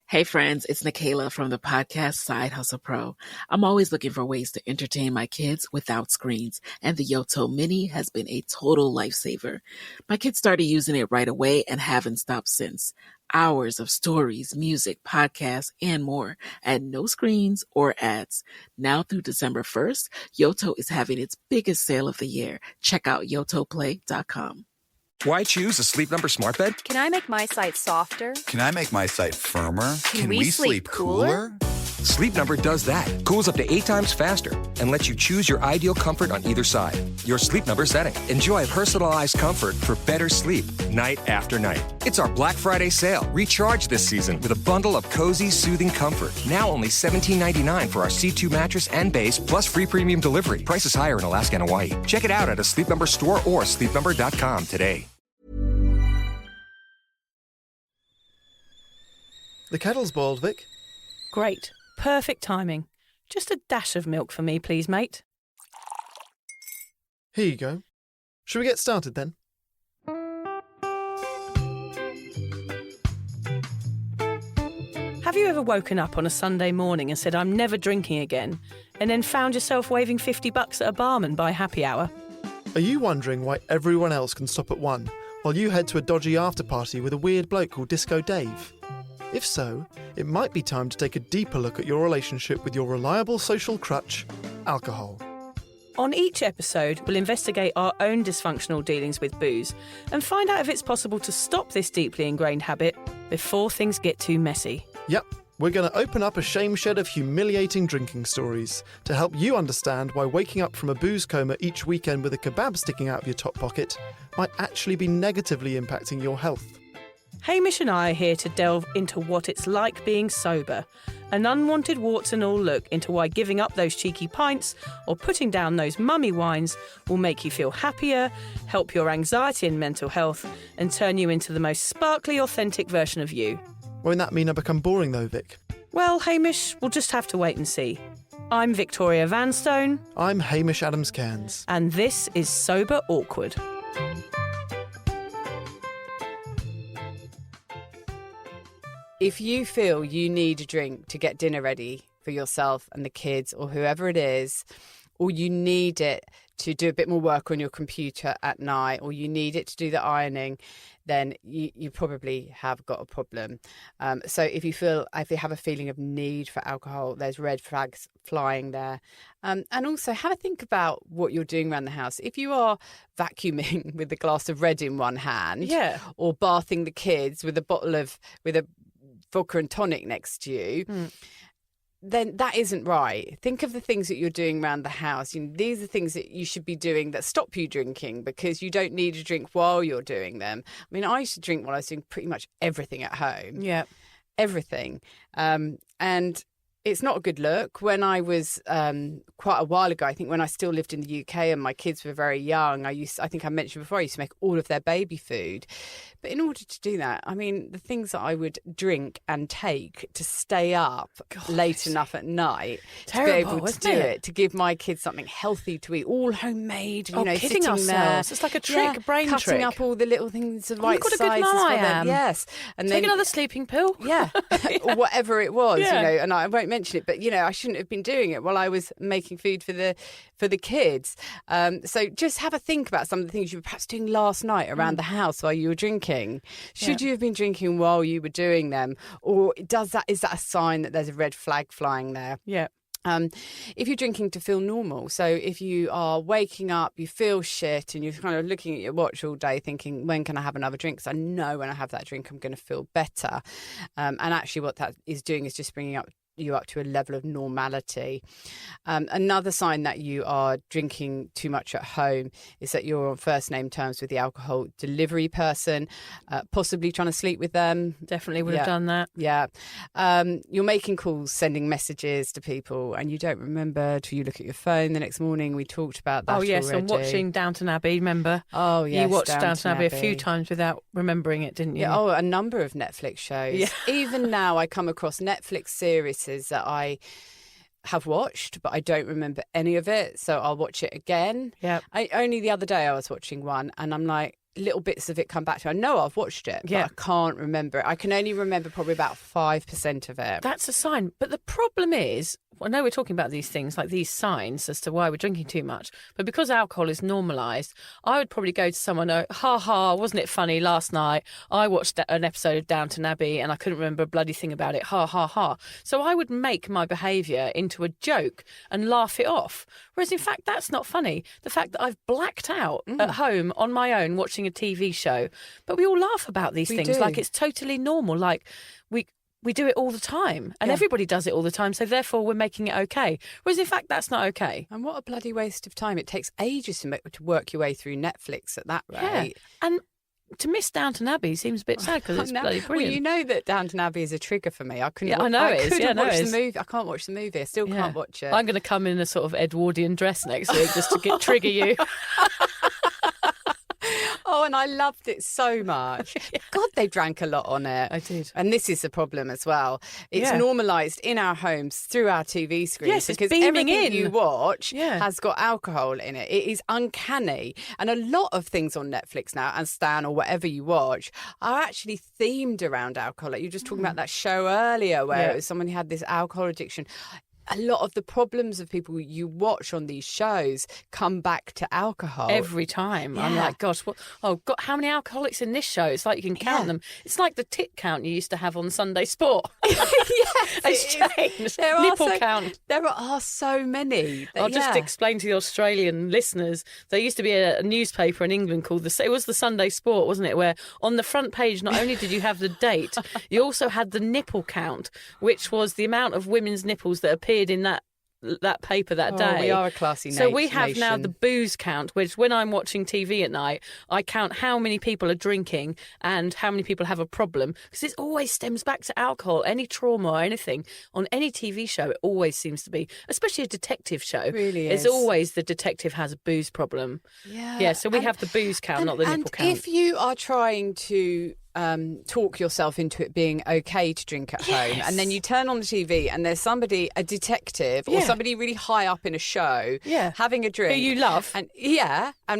Hey friends, it's Nikayla from the podcast Side Hustle Pro. I'm always looking for ways to entertain my kids without screens, and the Yoto Mini has been a total lifesaver. My kids started using it right away and haven't stopped since. Hours of stories, music, podcasts, and more at no screens or ads. Now through December 1st, Yoto is having its biggest sale of the year. Check out yotoplay.com. Why choose a Sleep Number smart bed? Can I make my site softer? Can I make my site firmer? Can we sleep cooler? Sleep Number does that. Cools up to 8 times faster and lets you choose your ideal comfort on either side. Your Sleep Number setting. Enjoy personalized comfort for better sleep night after night. It's our Black Friday sale. Recharge this season with a bundle of cozy, soothing comfort. Now only $17.99 for our C2 mattress and base, plus free premium delivery. Prices higher in Alaska and Hawaii. Check it out at a Sleep Number store or sleepnumber.com today. The kettle's boiled, Vic. Great. Perfect timing. Just a dash of milk for me, please, mate. Here you go. Shall we get started then? Have you ever woken up on a Sunday morning and said, I'm never drinking again, and then found yourself waving $50 at a barman by happy hour? Are you wondering why everyone else can stop at 1 while you head to a dodgy after-party with a weird bloke called Disco Dave? If so, it might be time to take a deeper look at your relationship with your reliable social crutch, alcohol. On each episode, we'll investigate our own dysfunctional dealings with booze and find out if it's possible to stop this deeply ingrained habit before things get too messy. Yep, we're going to open up a shame shed of humiliating drinking stories to help you understand why waking up from a booze coma each weekend with a kebab sticking out of your top pocket might actually be negatively impacting your health. Hamish and I are here to delve into what it's like being sober, an unwanted warts and all look into why giving up those cheeky pints or putting down those mummy wines will make you feel happier, help your anxiety and mental health, and turn you into the most sparkly, authentic version of you. Won't that mean I become boring though, Vic? Well, Hamish, we'll just have to wait and see. I'm Victoria Vanstone. I'm Hamish Adams-Cairns. And this is Sober Awkward. If you feel you need a drink to get dinner ready for yourself and the kids or whoever it is, or you need it to do a bit more work on your computer at night, or you need it to do the ironing, then you probably have got a problem. So if you have a feeling of need for alcohol, there's red flags flying there. And also have a think about what you're doing around the house. If you are vacuuming with a glass of red in one hand, or bathing the kids with a vodka and tonic next to you, then that isn't right. Think of the things that you're doing around the house. These are things that you should be doing that stop you drinking, because you don't need a drink while you're doing them. I mean, I used to drink while I was doing pretty much everything at home. Yeah. Everything. And it's not a good look. When I was quite a while ago, I think when I still lived in the UK and my kids were very young, I think I mentioned before, I used to make all of their baby food. But in order to do that, I mean, the things that I would drink and take to stay up late enough at night to be able to do it, to give my kids something healthy to eat, all homemade, kidding sitting ourselves. there. It's like a trick, brain cutting trick. up all the little things the right got a sizes good mum, for I them. am. Yes. And Take then another sleeping pill. Yeah. Or whatever it was, and I won't mention it, but I shouldn't have been doing it while I was making food for the kids. So just have a think about some of the things you were perhaps doing last night around the house while you were drinking. Should you have been drinking while you were doing them? Or is that a sign that there's a red flag flying there? Yeah. If you're drinking to feel normal, so if you are waking up, you feel shit and you're kind of looking at your watch all day thinking, when can I have another drink? Because I know when I have that drink, I'm going to feel better. And actually what that is doing is just bringing you up to a level of normality. Another sign that you are drinking too much at home is that you're on first name terms with the alcohol delivery person, possibly trying to sleep with them. Definitely would have done that. Yeah. You're making calls, sending messages to people, and you don't remember till you look at your phone the next morning. We talked about that yes, already. and watching Downton Abbey, remember? Oh, yes, you watched Downton Abbey a few times without remembering it, didn't you? Yeah, a number of Netflix shows. Yeah. Even now I come across Netflix series that I have watched, but I don't remember any of it, so I'll watch it again. Yeah. Only the other day I was watching one, and I'm like, little bits of it come back to me. I know I've watched it, but I can't remember it. I can only remember probably about 5% of it. That's a sign. But the problem is, I know we're talking about these things, like these signs as to why we're drinking too much, but because alcohol is normalised, I would probably go to someone, ha ha, wasn't it funny last night? I watched an episode of Downton Abbey and I couldn't remember a bloody thing about it, ha ha ha. So I would make my behaviour into a joke and laugh it off. Whereas in fact, that's not funny. The fact that I've blacked out at home on my own watching a TV show, but we all laugh about these things like it's totally normal, like we do it all the time and everybody does it all the time, so therefore we're making it okay. Whereas in fact, that's not okay. And what a bloody waste of time. It takes ages to work your way through Netflix at that rate. Yeah. And to miss Downton Abbey seems a bit sad because it's bloody brilliant. Well, you know that Downton Abbey is a trigger for me. I couldn't. Yeah, I know it is. Yeah, watch the movie. I can't watch the movie. I still can't watch it. I'm going to come in a sort of Edwardian dress next week just to trigger you. Oh, and I loved it so much. God, they drank a lot on it. I did. And this is the problem as well. It's normalised in our homes through our TV screens. Yes, it's because beaming everything in. you watch has got alcohol in it. It is uncanny. And a lot of things on Netflix now and Stan or whatever you watch are actually themed around alcohol. Like you were just talking about that show earlier where it was someone who had this alcohol addiction. A lot of the problems of people you watch on these shows come back to alcohol. Every time. Yeah. I'm like, gosh, God, how many alcoholics in this show? It's like you can count them. It's like the tit count you used to have on Sunday Sport. Yes, it's changed. Nipple count. There are so many. I'll just explain to the Australian listeners, there used to be a newspaper in England called it was the Sunday Sport, wasn't it? Where on the front page, not only did you have the date, you also had the nipple count, which was the amount of women's nipples that appeared in that paper that day. We are a classy nation. So we have now the booze count, which when I'm watching TV at night, I count how many people are drinking and how many people have a problem, because it always stems back to alcohol. Any trauma or anything on any TV show, it always seems to be, especially a detective show. It really is. It's always the detective has a booze problem. Yeah, so we have the booze count, not the nipple count. If you are trying to talk yourself into it being okay to drink at home, and then you turn on the TV and there's a detective or somebody really high up in a show having a drink who you love and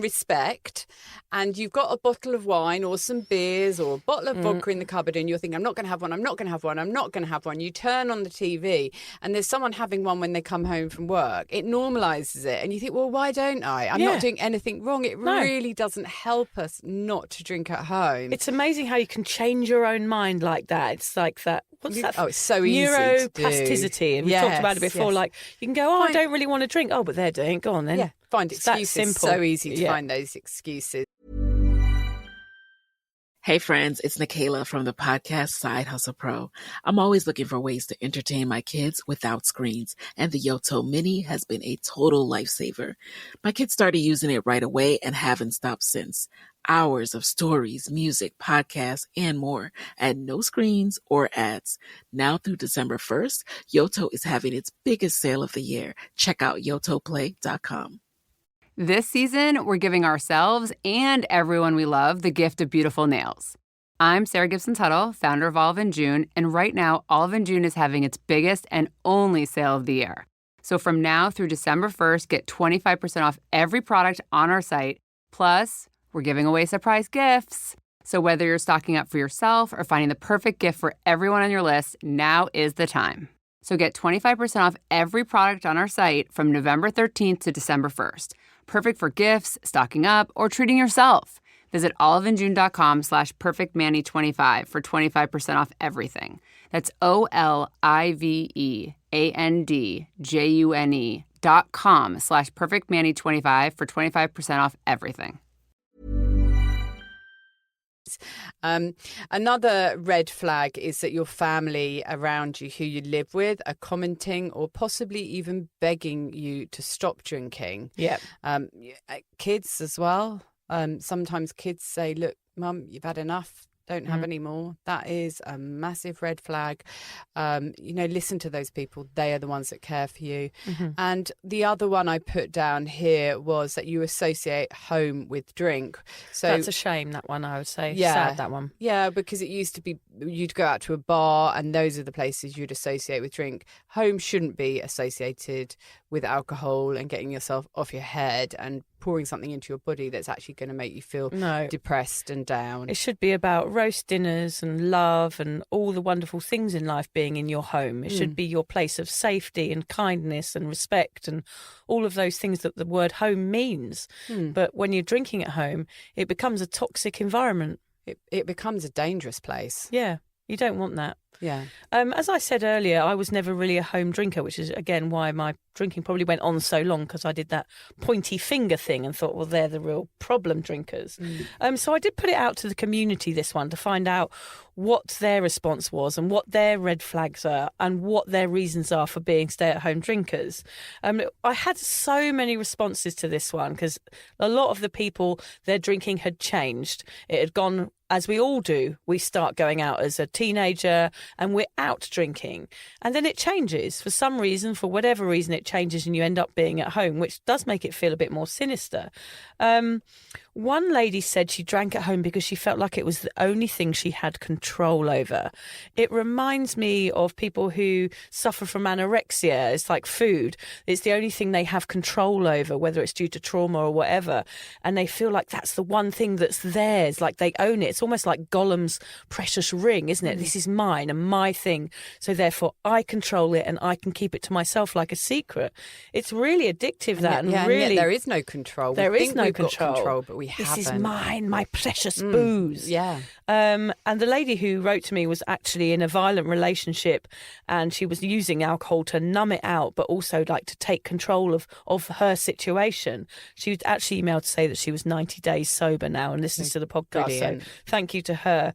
respect, and you've got a bottle of wine or some beers or a bottle of vodka in the cupboard and you're thinking, I'm not going to have one, I'm not going to have one, I'm not going to have one. You turn on the TV and there's someone having one when they come home from work. It normalises it and you think, well, why don't I? I'm not doing anything wrong. It really doesn't help us not to drink at home. It's amazing how you can change your own mind like that. It's like that. What's that? Oh, it's so easy. Neuroplasticity. And we've talked about it before. Like you can go, I don't really want to drink. Oh, but they're doing it. Go on then. Yeah, find excuses. It's that simple. So easy to find those excuses. Hey friends, it's Nikayla from the podcast Side Hustle Pro. I'm always looking for ways to entertain my kids without screens, and the Yoto Mini has been a total lifesaver. My kids started using it right away and haven't stopped since. Hours of stories, music, podcasts, and more at no screens or ads. Now through December 1st, Yoto is having its biggest sale of the year. Check out yotoplay.com. This season, we're giving ourselves and everyone we love the gift of beautiful nails. I'm Sarah Gibson-Tuttle, founder of Olive & June, and right now, Olive & June is having its biggest and only sale of the year. So from now through December 1st, get 25% off every product on our site. Plus, we're giving away surprise gifts. So whether you're stocking up for yourself or finding the perfect gift for everyone on your list, now is the time. So get 25% off every product on our site from November 13th to December 1st. Perfect for gifts, stocking up, or treating yourself. Visit oliveandjune.com/perfectmanny25 for 25% off everything. That's oliveandjune.com/perfectmanny25 for 25% off everything. Another red flag is that your family around you who you live with are commenting or possibly even begging you to stop drinking. Yeah. Kids as well. Sometimes kids say, look, Mum, you've had enough. Don't have any more. That is a massive red flag. Listen to those people. They are the ones that care for you. Mm-hmm. And the other one I put down here was that you associate home with drink. So that's a shame, that one, I would say. Yeah. Sad, that one. Yeah, because it used to be you'd go out to a bar and those are the places you'd associate with drink. Home shouldn't be associated with alcohol and getting yourself off your head and pouring something into your body that's actually going to make you feel No. depressed and down. It should be about roast dinners and love and all the wonderful things in life being in your home. It should be your place of safety and kindness and respect and all of those things that the word home means. But when you're drinking at home, it becomes a toxic environment. It becomes a dangerous place. Yeah, you don't want that. Yeah. As I said earlier, I was never really a home drinker, which is, again, why my drinking probably went on so long, because I did that pointy finger thing and thought, well, they're the real problem drinkers. So I did put it out to the community, this one, to find out what their response was and what their red flags are and what their reasons are for being stay-at-home drinkers. I had so many responses to this one because a lot of the people, their drinking had changed. It had gone, as we all do, we start going out as a teenager and we're out drinking. And then it changes. For some reason, for whatever reason, it changes and you end up being at home, which does make it feel a bit more sinister. One lady said she drank at home because she felt like it was the only thing she had control over. It reminds me of people who suffer from anorexia. It's like food. It's the only thing they have control over, whether it's due to trauma or whatever. And they feel like that's the one thing that's theirs, like they own it. It's almost like Gollum's precious ring, isn't it? This is mine and my thing. So therefore I control it and I can keep it to myself like a secret. It's really addictive, that. And really, yet there is no control. There is no we've got control. control, but we this haven't. is mine, my precious booze. Yeah. And the lady who wrote to me was actually in a violent relationship, and she was using alcohol to numb it out, but also like to take control of her situation. She was actually emailed to say that she was 90 days sober now and listens to the podcast. Brilliant. So thank you to her.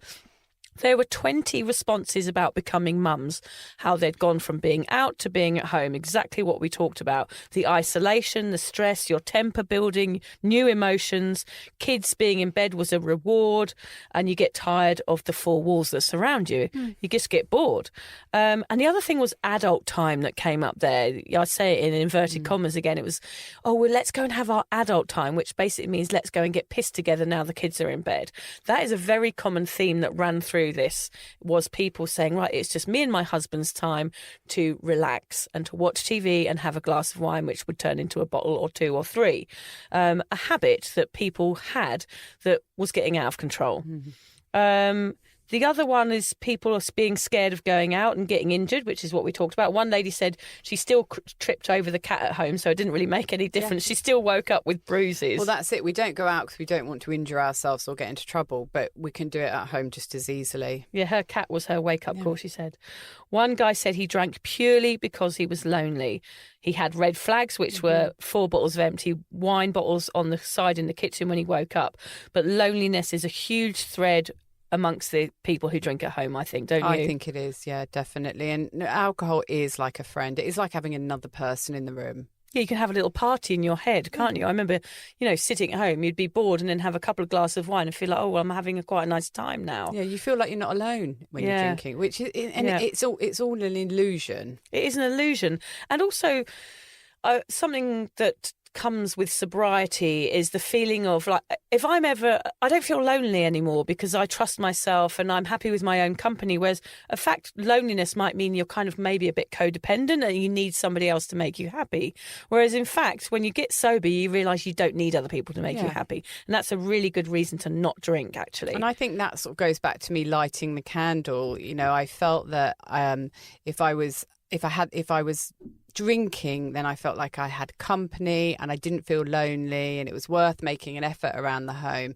There were 20 responses about becoming mums, how they'd gone from being out to being at home, exactly what we talked about. The isolation, the stress, your temper building, new emotions, kids being in bed was a reward, and you get tired of the four walls that surround you. You just get bored. And the other thing was adult time that came up there. I say it in inverted commas again. It was, oh, well, let's go and have our adult time, which basically means let's go and get pissed together now the kids are in bed. That is a very common theme that ran through this, was people saying, right, it's just me and my husband's time to relax and to watch TV and have a glass of wine, which would turn into a bottle or two or three. A habit that people had that was getting out of control. The other one is people are being scared of going out and getting injured, which is what we talked about. One lady said she still tripped over the cat at home, so it didn't really make any difference. She still woke up with bruises. Well, that's it. We don't go out because we don't want to injure ourselves or get into trouble, but we can do it at home just as easily. Yeah, her cat was her wake-up call, she said. One guy said he drank purely because he was lonely. He had red flags, which were 4 bottles of empty wine bottles on the side in the kitchen when he woke up. But loneliness is a huge thread amongst the people who drink at home, I think, don't you? I think it is, yeah, definitely. And alcohol is like a friend. It is like having another person in the room. Yeah, you can have a little party in your head, can't you? I remember, sitting at home, you'd be bored and then have a couple of glasses of wine and feel like, oh, well, I'm having quite a nice time now. Yeah, you feel like you're not alone when you're drinking, which is, it's all an illusion. It is an illusion. And also, something that comes with sobriety is the feeling of like, if I don't feel lonely anymore because I trust myself and I'm happy with my own company, whereas in fact loneliness might mean you're kind of maybe a bit codependent and you need somebody else to make you happy, whereas in fact when you get sober you realise you don't need other people to make you happy, and that's a really good reason to not drink, actually. And I think that sort of goes back to me lighting the candle. I felt that if I was drinking, then I felt like I had company and I didn't feel lonely and it was worth making an effort around the home.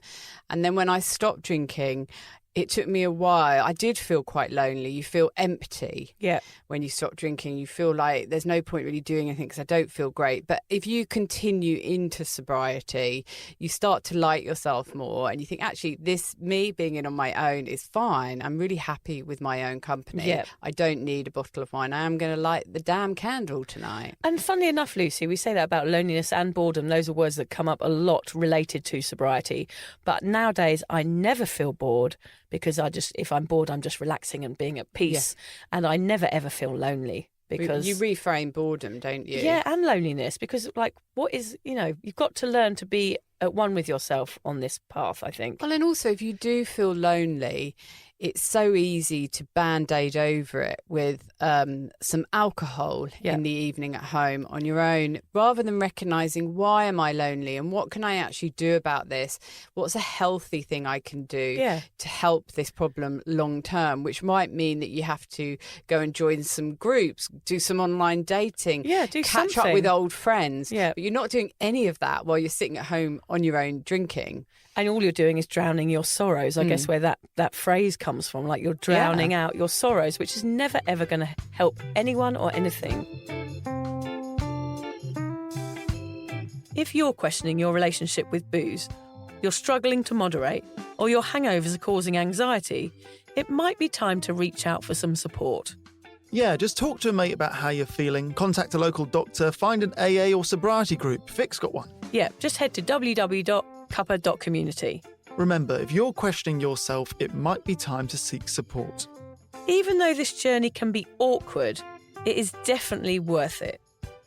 And then when I stopped drinking, it took me a while. I did feel quite lonely. You feel empty. Yeah. When you stop drinking, you feel like there's no point really doing anything because I don't feel great. But if you continue into sobriety, you start to like yourself more and you think, actually, me being in on my own is fine. I'm really happy with my own company. Yeah. I don't need a bottle of wine. I am going to light the damn candle tonight. And funnily enough, Lucy, we say that about loneliness and boredom. Those are words that come up a lot related to sobriety. But nowadays, I never feel bored, because if I'm bored, I'm just relaxing and being at peace. Yeah. And I never, ever feel lonely. Because you reframe boredom, don't you? Yeah, and loneliness. Because, you've got to learn to be at one with yourself on this path, I think. Well, and also, if you do feel lonely, it's so easy to band-aid over it with some alcohol in the evening at home on your own, rather than recognising, why am I lonely and what can I actually do about this? What's a healthy thing I can do to help this problem long term, which might mean that you have to go and join some groups, do some online dating, catch up with old friends. But you're not doing any of that while you're sitting at home on your own drinking. And all you're doing is drowning your sorrows. I guess where that phrase comes from, like you're drowning out your sorrows, which is never, ever going to help anyone or anything. If you're questioning your relationship with booze, you're struggling to moderate, or your hangovers are causing anxiety, it might be time to reach out for some support. Yeah, just talk to a mate about how you're feeling, contact a local doctor, find an AA or sobriety group. Vic's got one. Yeah, just head to www.cuppa.community. Remember, if you're questioning yourself, it might be time to seek support. Even though this journey can be awkward, it is definitely worth it.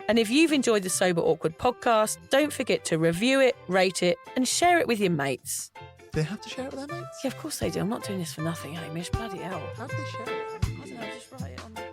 And if you've enjoyed the Sober Awkward podcast, don't forget to review it, rate it, and share it with your mates. They have to share it with their mates? Yeah, of course they do. I'm not doing this for nothing, Hamish. Bloody hell. How do they share it? I don't know, just write it on the...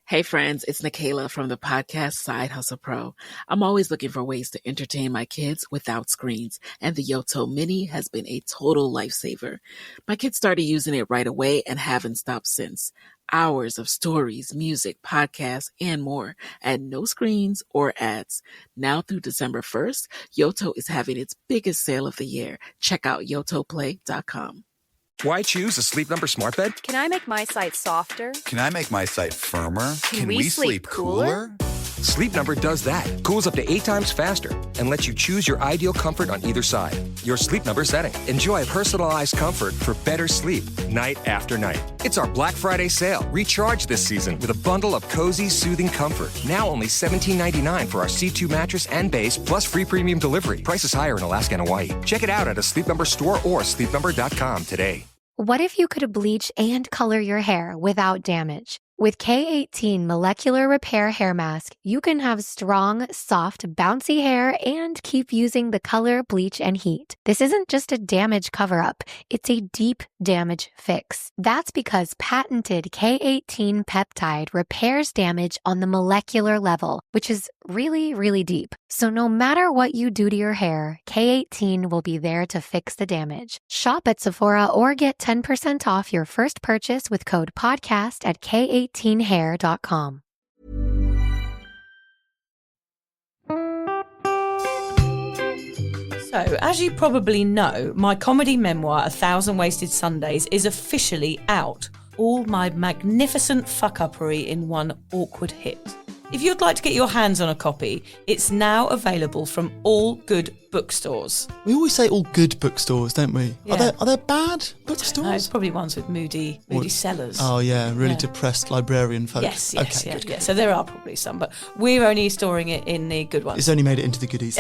Hey friends, it's Nikayla from the podcast Side Hustle Pro. I'm always looking for ways to entertain my kids without screens, and the Yoto Mini has been a total lifesaver. My kids started using it right away and haven't stopped since. Hours of stories, music, podcasts, and more at no screens or ads. Now through December 1st, Yoto is having its biggest sale of the year. Check out yotoplay.com. Why choose a Sleep Number smart bed? Can I make my site softer? Can I make my site firmer? Can we sleep cooler? Sleep Number does that. Cools up to 8 times faster and lets you choose your ideal comfort on either side. Your Sleep Number setting. Enjoy personalized comfort for better sleep night after night. It's our Black Friday sale. Recharge this season with a bundle of cozy, soothing comfort. Now only $17.99 for our C2 mattress and base, plus free premium delivery. Prices higher in Alaska and Hawaii. Check it out at a Sleep Number store or sleepnumber.com today. What if you could bleach and color your hair without damage? With K18 Molecular Repair Hair Mask, you can have strong, soft, bouncy hair and keep using the color, bleach, and heat. This isn't just a damage cover-up. It's a deep damage fix. That's because patented K18 peptide repairs damage on the molecular level, which is really, really deep. So no matter what you do to your hair, K18 will be there to fix the damage. Shop at Sephora or get 10% off your first purchase with code PODCAST at K18hair.com. So, as you probably know, my comedy memoir, 1,000 Wasted Sundays, is officially out. All my magnificent fuck-uppery in one awkward hit. If you'd like to get your hands on a copy, it's now available from all good bookstores. We always say all good bookstores, don't we? Yeah. Are there bad No, bookstores? it's probably ones with moody sellers. Oh yeah, really Yeah. depressed librarian folk. Yes, Okay, yeah, good. yeah. So there are probably some, but we're only storing it in the good ones. It's only made it into the goodies.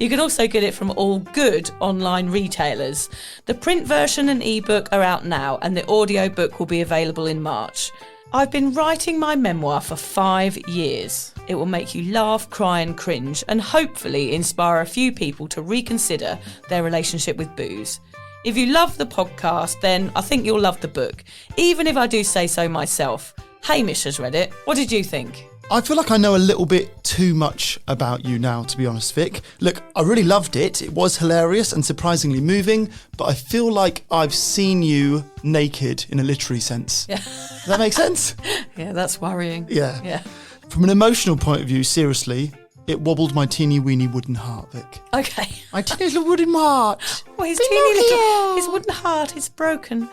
You can also get it from all good online retailers. The print version and ebook are out now, and the audiobook will be available in March. I've been writing my memoir for 5 years. It will make you laugh, cry and cringe, and hopefully inspire a few people to reconsider their relationship with booze. If you love the podcast, then I think you'll love the book, even if I do say so myself. Hamish has read it. What did you think? I feel like I know a little bit too much about you now, to be honest, Vic. Look, I really loved it. It was hilarious and surprisingly moving, but I feel like I've seen you naked in a literary sense. Yeah. Does that make sense? Yeah, that's worrying. Yeah. From an emotional point of view, seriously, it wobbled my teeny weeny wooden heart, Vic. Okay. My teeny little wooden heart. Well, his teeny little, his wooden heart is broken.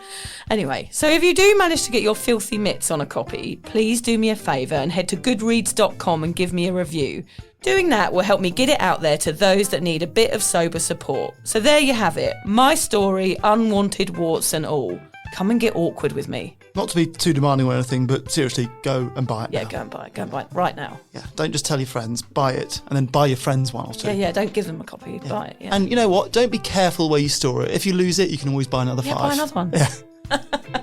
Anyway, so if you do manage to get your filthy mitts on a copy, please do me a favour and head to goodreads.com and give me a review. Doing that will help me get it out there to those that need a bit of sober support. So there you have it, my story, unwanted warts and all. Come and get awkward with me. Not to be too demanding or anything, but seriously, go and buy it Yeah, now. go and buy it. Go and buy it right now. Yeah, don't just tell your friends, buy it, and then buy your friends one or two. Yeah, don't give them a copy. Buy it, yeah. And you know what? Don't be careful where you store it. If you lose it, you can always buy another 5. Buy another one. Yeah.